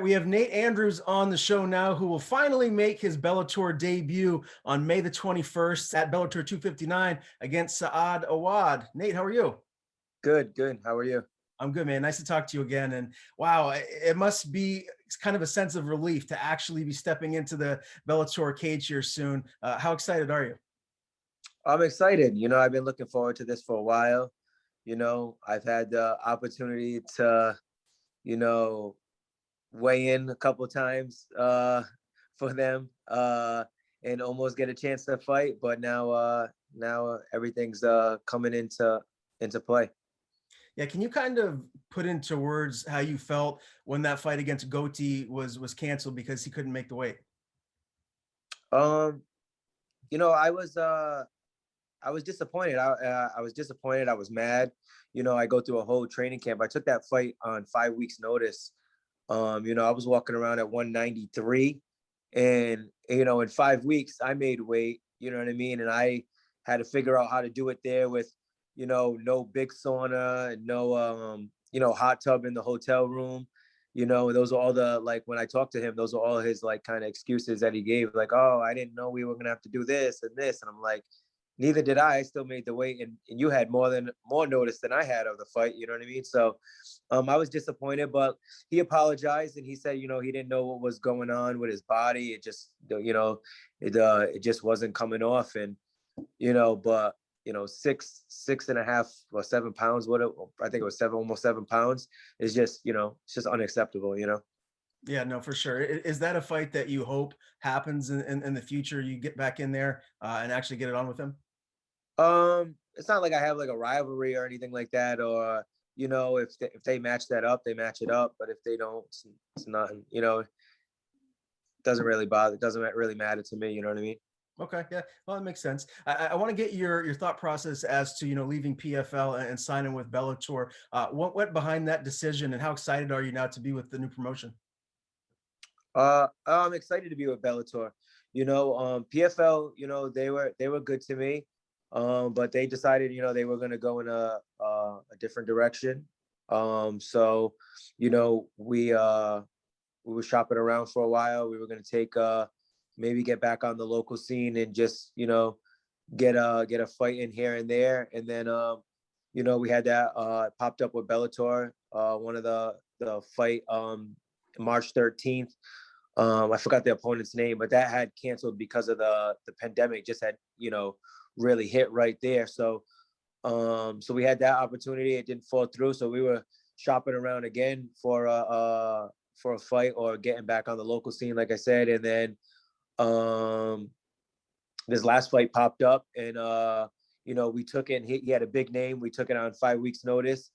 we have Nate Andrews on the show now, who will finally make his Bellator debut on May the 21st at Bellator 259 against Saad Awad. Nate, how are you? Good, good. How are you? I'm good, man. Nice to talk to you again. And wow, it must be kind of a sense of relief to actually be stepping into the Bellator cage here soon. How excited are you? I'm excited. I've been looking forward to this for a while. I've had the opportunity to, you know, weigh in a couple times for them and almost get a chance to fight. But now everything's coming into play. Yeah, can you kind of put into words how you felt when that fight against Goatee was canceled because he couldn't make the weight? Um, you know, I was uh I was disappointed. I was disappointed. I was mad. I go through a whole training camp. I took that fight on 5 weeks notice. I was walking around at 193 and, in 5 weeks I made weight, you know what I mean? And I had to figure out how to do it there with, no big sauna and no, hot tub in the hotel room. Those are all like, when I talked to him, those are all his like kind of excuses that he gave. Like, oh, I didn't know we were going to have to do this and this. And I'm like, neither did I. I still made the weight, and you had more notice than I had of the fight. You know what I mean? So, I was disappointed, but he apologized and he said, he didn't know what was going on with his body. It just, it just wasn't coming off, and but six and a half or 7 pounds. I think it was almost 7 pounds. Is just, it's just unacceptable. Yeah, no, for sure. Is that a fight that you hope happens in the future? You get back in there and actually get it on with him? It's not like I have like a rivalry or anything like that, or if they match that up, they match it up. But if they don't, it's nothing. Doesn't really bother. It doesn't really matter to me. You know what I mean? Okay, yeah, well, that makes sense. I want to get your thought process as to leaving PFL and signing with Bellator. What went behind that decision, and how excited are you now to be with the new promotion? I'm excited to be with Bellator. PFL, they were good to me, but they decided, they were going to go in a different direction. So, we were shopping around for a while. We were going to take maybe get back on the local scene and just get a fight in here and there. And then we had that popped up with Bellator, one of the fight March 13th. I forgot the opponent's name, but that had canceled because of the pandemic. Just had really hit right there. So we had that opportunity. It didn't fall through. So we were shopping around again for a fight or getting back on the local scene, like I said. And then this last fight popped up, and we took it. And he had a big name. We took it on 5 weeks notice.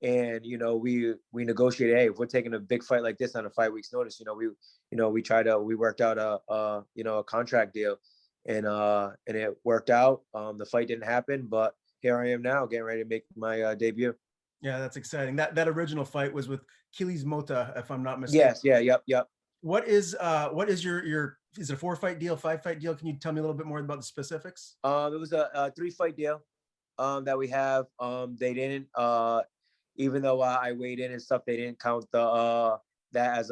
And we negotiated. Hey, if we're taking a big fight like this on a 5 weeks notice, we worked out a contract deal, and it worked out. The fight didn't happen, but here I am now, getting ready to make my debut. Yeah, that's exciting. That original fight was with Kilis Mota, if I'm not mistaken. Yes, yeah, yep. What is your is it a 4-fight deal, 5-fight deal? Can you tell me a little bit more about the specifics? It was a 3-fight deal that we have. They didn't even though I weighed in and stuff, they didn't count that as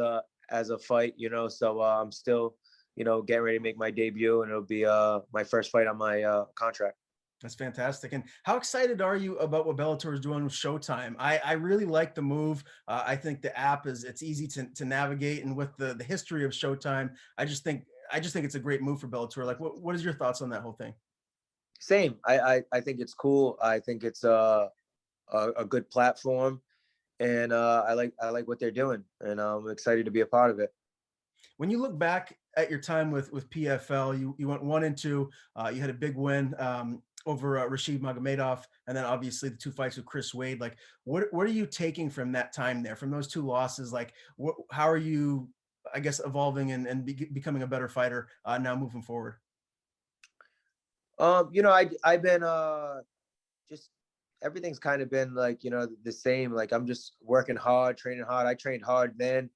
a fight, So I'm still, getting ready to make my debut, and it'll be my first fight on my contract. That's fantastic. And how excited are you about what Bellator is doing with Showtime? I really like the move. I think the app it's easy to navigate, and with the history of Showtime, I just think it's a great move for Bellator. Like, what is your thoughts on that whole thing? Same. I think it's cool. I think it's a good platform, and I like what they're doing, and I'm excited to be a part of it. When you look back at your time with PFL, you went 1-2. You had a big win over Rashid Magomedov, and then obviously the 2 fights with Chris Wade. Like, what are you taking from that time there, from those 2 losses? Like, how are you, I guess, evolving and becoming a better fighter now moving forward? I've been just everything's kind of been like, the same. Like, I'm just working hard, training hard. I trained hard then.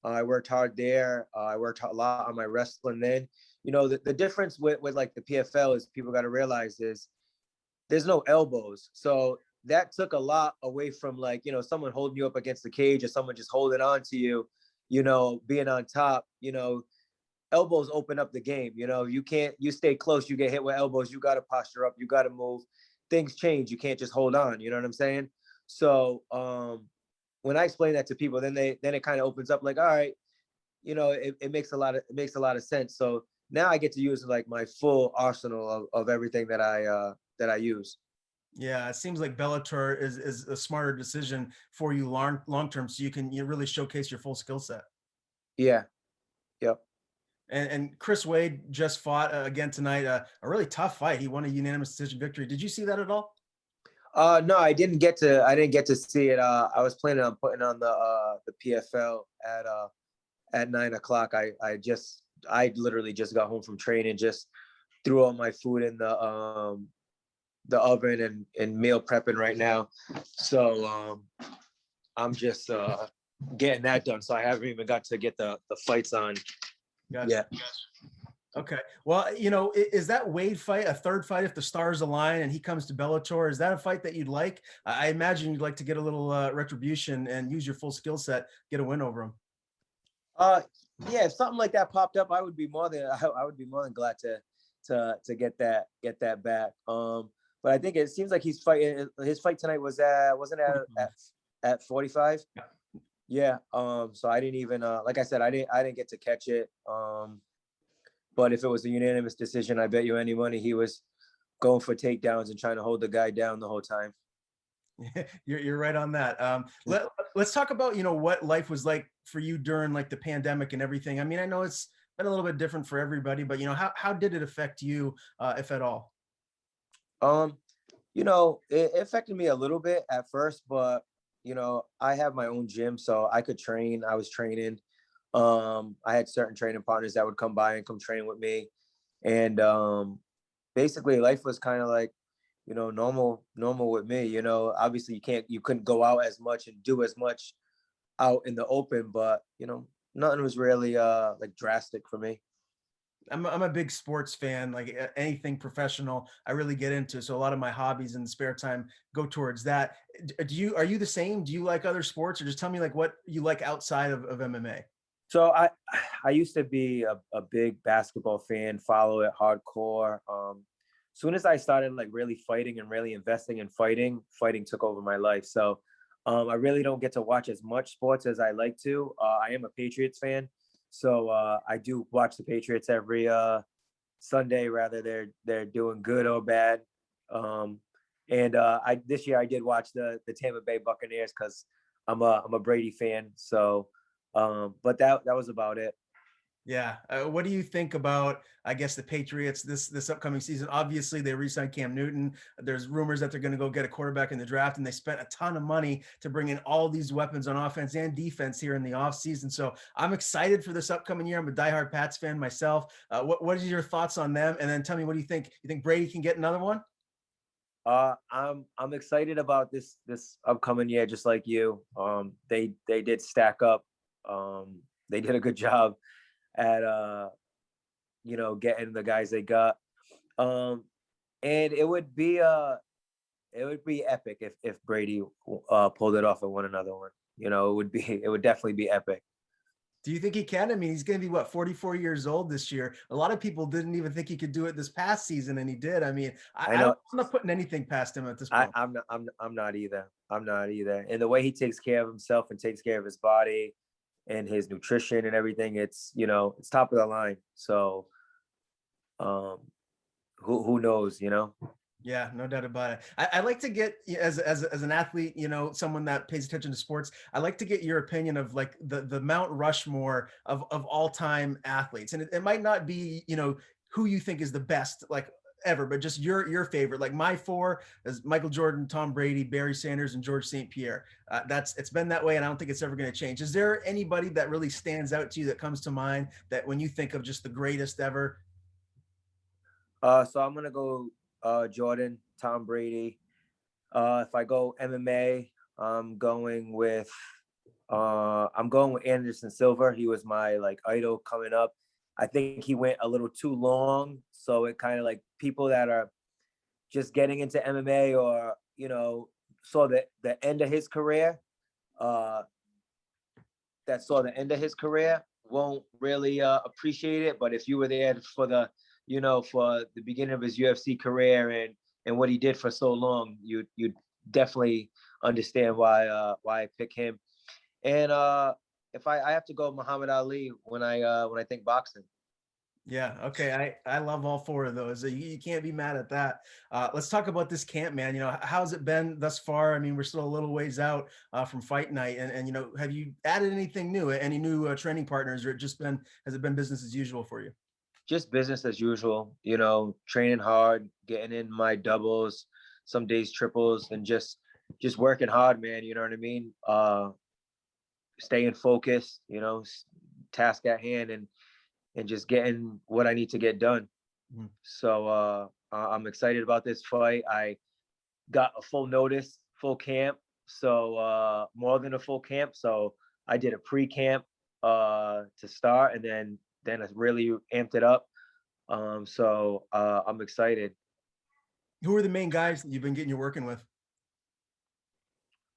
I worked hard there. I worked a lot on my wrestling then. The difference with like the PFL is, people got to realize, is there's no elbows. So that took a lot away from, like, someone holding you up against the cage or someone just holding on to you. being on top, elbows open up the game. You stay close, you get hit with elbows, you got to posture up, you got to move. Things change. You can't just hold on. You know what I'm saying? So when I explain that to people, then it kind of opens up like, all right, it makes a lot of sense. So now I get to use like my full arsenal of everything that I use. Yeah, it seems like Bellator is a smarter decision for you long term, so you really showcase your full skill set. Yeah. Yep. And Chris Wade just fought again tonight, a really tough fight. He won a unanimous decision victory. Did you see that at all? No, I didn't get to see it. I was planning on putting on the PFL at 9 o'clock. I literally just got home from training, just threw all my food in the oven and meal prepping right now. So I'm just getting that done. So I haven't even got to get the fights on Gotcha. yet. Okay. Well, is that Wade fight a third fight if the stars align and he comes to Bellator? Is that a fight that you'd like? I imagine you'd like to get a little retribution and use your full skill set, get a win over him. Uh, yeah, if something like that popped up, I would be more than glad to get that back. But I think it seems like his fight tonight wasn't at 45. Yeah. Yeah. So I didn't even like I said, I didn't get to catch it. But if it was a unanimous decision, I bet you any money he was going for takedowns and trying to hold the guy down the whole time. You're right on that. Let's talk about what life was like for you during like the pandemic and everything. I mean, I know it's been a little bit different for everybody, but how did it affect you, if at all? Um, it affected me a little bit at first, but I have my own gym, so I could train. I was training. I had certain training partners that would come by and come train with me. And basically life was kind of like, normal with me. Obviously you couldn't go out as much and do as much out in the open, but nothing was really like drastic for me. I'm a big sports fan, like anything professional, I really get into. So a lot of my hobbies in the spare time go towards that. Are you the same? Do you like other sports, or just tell me like what you like outside of MMA? So I used to be a big basketball fan, follow it hardcore. Soon as I started like really fighting and really investing in fighting took over my life. So I really don't get to watch as much sports as I like to. I am a Patriots fan, so I do watch the Patriots every Sunday, rather they're doing good or bad. Um, and I this year I did watch the Tampa Bay Buccaneers because I'm a Brady fan. So but that was about it. Yeah. What do you think about, I guess, the Patriots this upcoming season? Obviously, they re-signed Cam Newton. There's rumors that they're going to go get a quarterback in the draft, and they spent a ton of money to bring in all these weapons on offense and defense here in the offseason. So I'm excited for this upcoming year. I'm a diehard Pats fan myself. What are your thoughts on them? And then tell me, what do you think? You think Brady can get another one? I'm excited about this upcoming year, just like you. They did stack up. They did a good job at getting the guys they got. Um, and it would be epic if Brady pulled it off and won another one. It would definitely be epic. Do you think he can? I mean, he's going to be what, 44 years old this year. A lot of people didn't even think he could do it this past season, and he did. I mean, I I'm know. not putting anything past him at this I, point. I'm not either. I'm not either. And the way he takes care of himself and takes care of his body and his nutrition and everything, it's top of the line. So um who knows? Yeah, no doubt about it. I like to get, as an athlete, someone that pays attention to sports. I like to get your opinion of like the Mount Rushmore of all time athletes, and it might not be who you think is the best like ever, but just your favorite. Like my four is Michael Jordan, Tom Brady, Barry Sanders, and George St. Pierre. It's been that way, and I don't think it's ever going to change. Is there anybody that really stands out to you that comes to mind that when you think of just the greatest ever? So I'm gonna go Jordan, Tom Brady. If I go MMA, I'm going with Anderson Silva. He was my like idol coming up. I think he went a little too long, so it kind of like people that are just getting into MMA or saw the end of his career. Uh, that saw the end of his career won't really appreciate it. But if you were there for the, for the beginning of his UFC career and what he did for so long, you definitely understand why I pick him. And if I have to go Muhammad Ali when I think boxing. Yeah. Okay. I love all four of those. You can't be mad at that. Let's talk about this camp, man. How's it been thus far? I mean, we're still a little ways out from fight night, and have you added anything new? Any new training partners, or has it been business as usual for you? Just business as usual, training hard, getting in my doubles, some days triples, and just working hard, man. You know what I mean? Staying focused, task at hand, and just getting what I need to get done. Mhm. So I'm excited about this fight. I got a full notice, full camp, so more than a full camp. So I did a pre-camp to start, and then I really amped it up. So I'm excited. Who are the main guys that you've been getting you working with?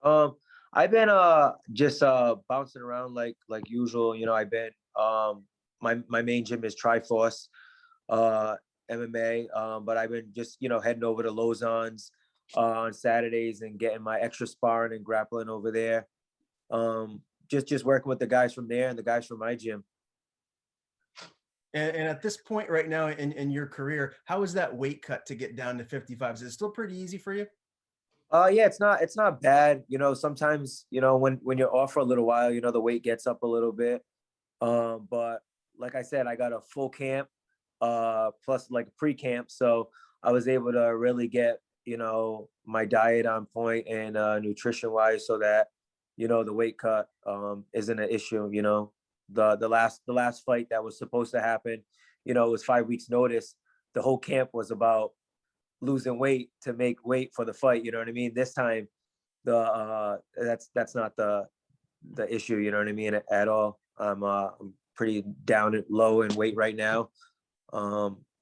Um, I've been just bouncing around like usual. I've been my main gym is Triforce MMA, but I've been just heading over to Lausanne's on Saturdays and getting my extra sparring and grappling over there. Just working with the guys from there and the guys from my gym. And at this point right now in your career, how is that weight cut to get down to 55? Is it still pretty easy for you? Yeah, it's not bad. Sometimes, when you're off for a little while, the weight gets up a little bit. But like I said, I got a full camp, plus like pre-camp. So I was able to really get, my diet on point and nutrition wise so that, the weight cut isn't an issue. The last fight that was supposed to happen, it was 5 weeks notice. The whole camp was about losing weight to make weight for the fight. You know what I mean? This time, that's not the issue. You know what I mean at all. I'm pretty down low in weight right now.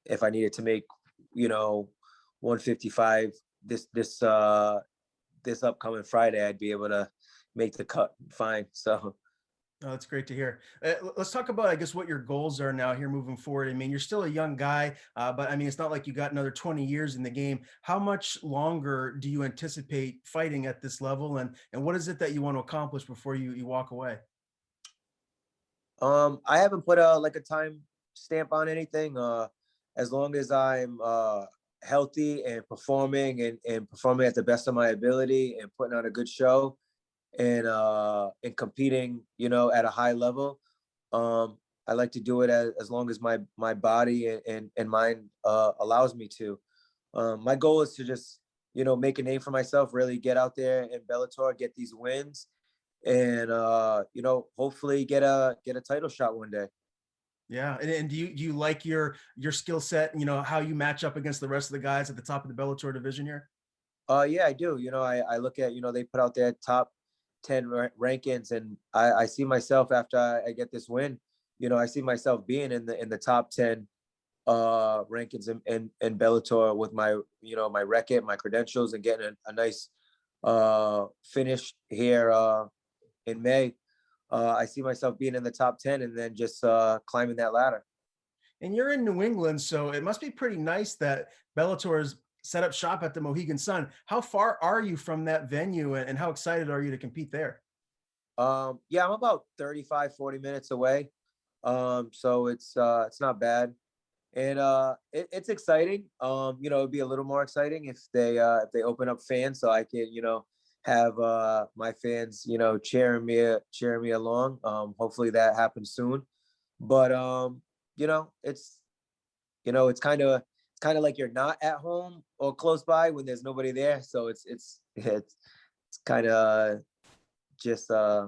If I needed to make, 155 this upcoming Friday, I'd be able to make the cut fine. So Oh, that's great to hear. Let's talk about, I guess, what your goals are now here moving forward. I mean, you're still a young guy, but I mean, it's not like you got another 20 years in the game. How much longer do you anticipate fighting at this level, and what is it that you want to accomplish before you walk away? I haven't put a time stamp on anything. As long as I'm healthy and performing and performing at the best of my ability and putting on a good show and competing, at a high level. I like to do it as long as my body and mind allows me to. My goal is to just, make a name for myself, really get out there in Bellator, get these wins, and hopefully get a title shot one day. Yeah, and do you like your skill set? How you match up against the rest of the guys at the top of the Bellator division here. Yeah, I do. I look at, they put out their top 10 rankings, and I see myself after I get this win. I see myself being in the top 10 rankings in Bellator with my, my record, my credentials, and getting a nice finish here in May. I see myself being in the top 10 and then just climbing that ladder. And you're in New England, so it must be pretty nice that Bellator's set up shop at the Mohegan Sun. How far are you from that venue, and how excited are you to compete there? Yeah, I'm about 35, 40 minutes away. So it's not bad. And it's exciting. It'd be a little more exciting if they open up fans so I can, have my fans, cheering me along. Hopefully that happens soon. But it's it's kind of like you're not at home or close by when there's nobody there. So it's kind of just uh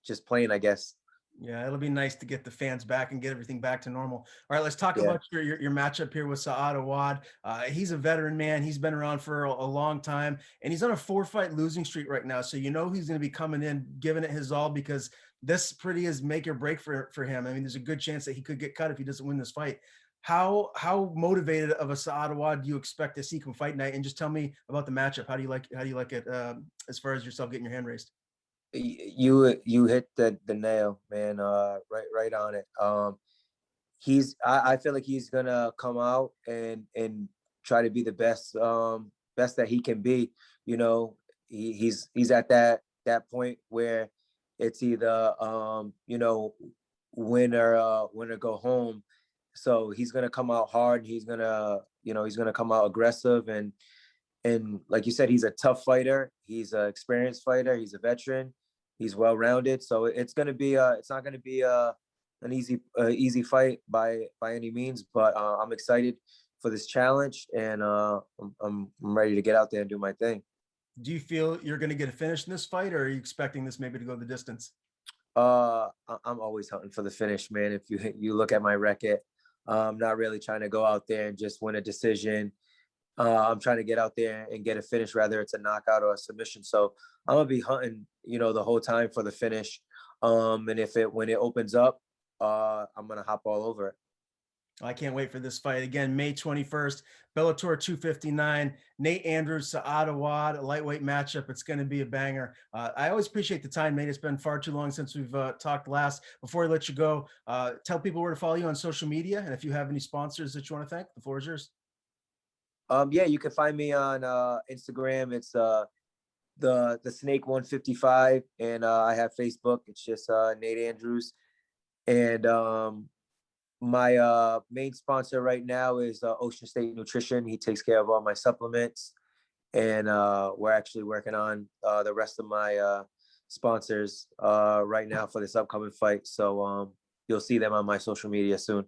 just plain, I guess. Yeah, it'll be nice to get the fans back and get everything back to normal. All right, let's talk Yeah. about your matchup here with Saad Awad. He's a veteran man. He's been around for a long time, and he's on a 4-fight losing streak right now. So he's going to be coming in, giving it his all, because this pretty is make or break for him. I mean, there's a good chance that he could get cut if he doesn't win this fight. How motivated of a Saad Awad do you expect to see come fight night? And just tell me about the matchup. How do you like it as far as yourself getting your hand raised? You hit the nail, man. Right on it. I feel like he's gonna come out and try to be the best that he can be. You know, he's at that point where it's either win or go home. So he's gonna come out hard. He's gonna come out aggressive, and like you said, he's a tough fighter. He's an experienced fighter. He's a veteran. He's well rounded. So it's not gonna be an easy fight by any means. But I'm excited for this challenge, and I'm ready to get out there and do my thing. Do you feel you're going to get a finish in this fight, or are you expecting this maybe to go the distance? I'm always hunting for the finish, man. If you look at my record, I'm not really trying to go out there and just win a decision. I'm trying to get out there and get a finish, whether it's a knockout or a submission. So I'm gonna be hunting, the whole time for the finish. And when it opens up, I'm gonna hop all over it. I can't wait for this fight. Again, May 21st, Bellator 259, Nate Andrews, Saad Awad, a lightweight matchup. It's going to be a banger. I always appreciate the time, Nate. It's been far too long since we've talked last. Before I let you go, tell people where to follow you on social media. And if you have any sponsors that you want to thank, the floor is yours. Yeah, you can find me on Instagram. It's the Snake 155, and I have Facebook. It's just Nate Andrews. And my main sponsor right now is Ocean State Nutrition. He takes care of all my supplements, and we're actually working on the rest of my sponsors right now for this upcoming fight. So you'll see them on my social media soon.